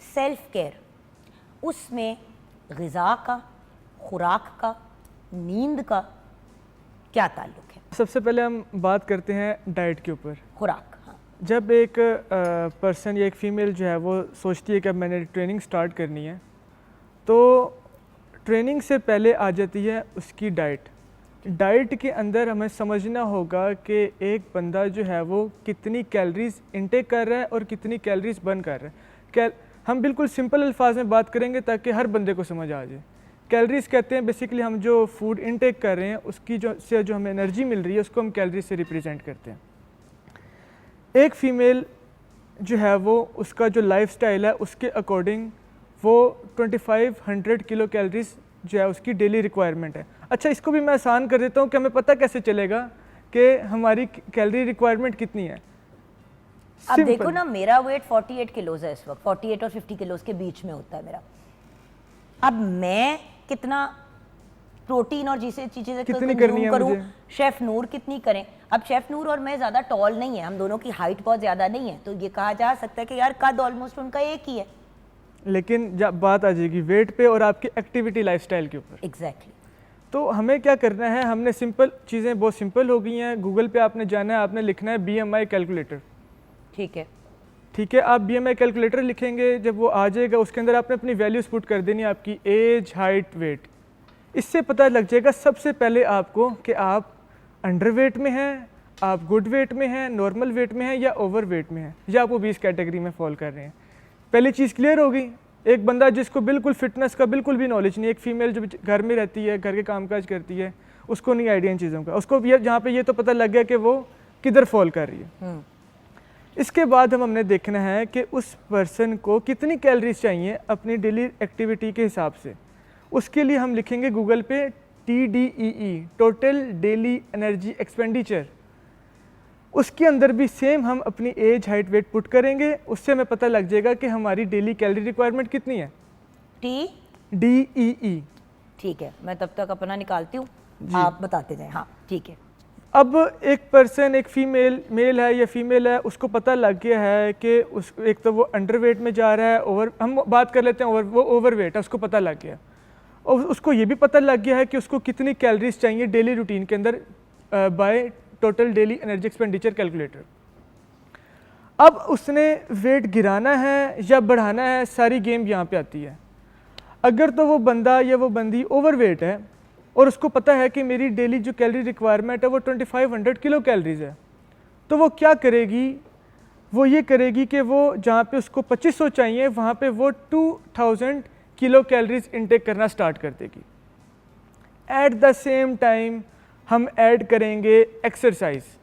Self care, उसमें ग़िज़ा का, खुराक का, नींद का क्या ताल्लुक़ है? सबसे पहले हम बात करते हैं डाइट के ऊपर। खुराक, हाँ। जब एक पर्सन या एक फ़ीमेल जो है वो सोचती है कि अब मैंने ट्रेनिंग स्टार्ट करनी है, तो ट्रेनिंग से पहले आ जाती है उसकी डाइट। डाइट के अंदर हमें समझना होगा कि एक बंदा जो है वो कितनी कैलोरीज़ इंटेक कर रहा है और कितनी कैलोरीज़ बर्न कर रहा है। हम बिल्कुल सिंपल अल्फाज में बात करेंगे ताकि हर बंदे को समझ आ जाए। कैलोरीज़ कहते हैं बेसिकली हम जो फूड इंटेक कर रहे हैं उसकी जो हमें एनर्जी मिल रही है उसको हम कैलोरीज से रिप्रेजेंट करते हैं। एक फ़ीमेल जो है वो उसका जो लाइफस्टाइल है उसके अकॉर्डिंग वो 2500 किलो कैलोरीज जो है उसकी डेली रिक्वायरमेंट है। अच्छा, इसको भी मैं आसान कर देता हूँ कि हमें पता कैसे चलेगा कि हमारी कैलोरी रिक्वायरमेंट कितनी है। अब देखो ना, मेरा वेट 48 किलोज़ है इस वक्त, 48 और 50 किलोज़ के बीच में होता है मेरा। अब मैं कितना प्रोटीन और जिसे चीज़ें कंज्यूम करूँ, शेफ़ नूर कितनी करें। अब शेफ़ नूर और मैं ज़्यादा टॉल नहीं है, हम दोनों की हाइट बहुत ज़्यादा नहीं है, तो ये कहा जा सकता है कि यार कद ऑलमोस्ट उनका एक ही है। लेकिन जब बात आ जाएगी वेट पे और आपकी एक्टिविटी लाइफस्टाइल के ऊपर, एग्जैक्टली, तो हमें क्या करना है, हमने सिंपल चीज़ें बहुत सिंपल हो गई हैं। गूगल पे आपने जाना है, आपने लिखना है BMI कैलकुलेटर। ठीक है, ठीक है, आप BMI कैलकुलेटर लिखेंगे, जब वो आ जाएगा उसके अंदर आपने अपनी वैल्यूज़ पुट कर देनी है, आपकी एज, हाइट, वेट। इससे पता लग जाएगा सबसे पहले आपको कि आप अंडर वेट में हैं, आप गुड वेट में हैं, नॉर्मल वेट में हैं या ओवर वेट में हैं, या आप ओबीस कैटेगरी में फॉल कर रहे हैं। पहली चीज़ क्लियर हो गई। एक बंदा जिसको बिल्कुल फिटनेस का बिल्कुल भी नॉलेज नहीं, एक फ़ीमेल जो घर में रहती है, घर के कामकाज करती है, उसको नहीं आइडिया इन चीज़ों का, उसको ये जहाँ पे ये तो पता लग गया कि वो किधर फॉल कर रही है। इसके बाद हमने देखना है कि उस पर्सन को कितनी कैलोरीज चाहिए अपनी डेली एक्टिविटी के हिसाब से। उसके लिए हम लिखेंगे गूगल पे TDEE, total daily energy expenditure. उसके अंदर भी सेम हम अपनी एज, हाइट, वेट पुट करेंगे, उससे हमें पता लग जाएगा कि हमारी डेली कैलोरी रिक्वायरमेंट कितनी है। TDEE। ठीक है, मैं तब तक अपना निकालती हूँ, आप बताते जाएं। हाँ ठीक है। अब एक पर्सन, एक फीमेल, मेल है या फीमेल है, उसको पता लग गया है कि उस एक तो वो अंडर वेट में जा रहा है, ओवर, हम बात कर लेते हैं वो ओवर वेट है, उसको पता लग गया। और उसको ये भी पता लग गया है कि उसको कितनी कैलोरीज चाहिए डेली रूटीन के अंदर by total daily energy expenditure calculator. अब उसने वेट गिराना है या बढ़ाना है, सारी गेम यहाँ पे आती है। अगर तो वो बंदा या वो बंदी ओवर वेट है और उसको पता है कि मेरी डेली जो कैलोरी रिक्वायरमेंट है वो 2500 किलो कैलोरीज है, तो वो क्या करेगी, वो ये करेगी कि वो जहाँ पे उसको 2500 चाहिए वहाँ पे वो 2000 किलो कैलोरीज इंटेक करना स्टार्ट कर देगी। एट द सेम टाइम हम ऐड करेंगे एक्सरसाइज।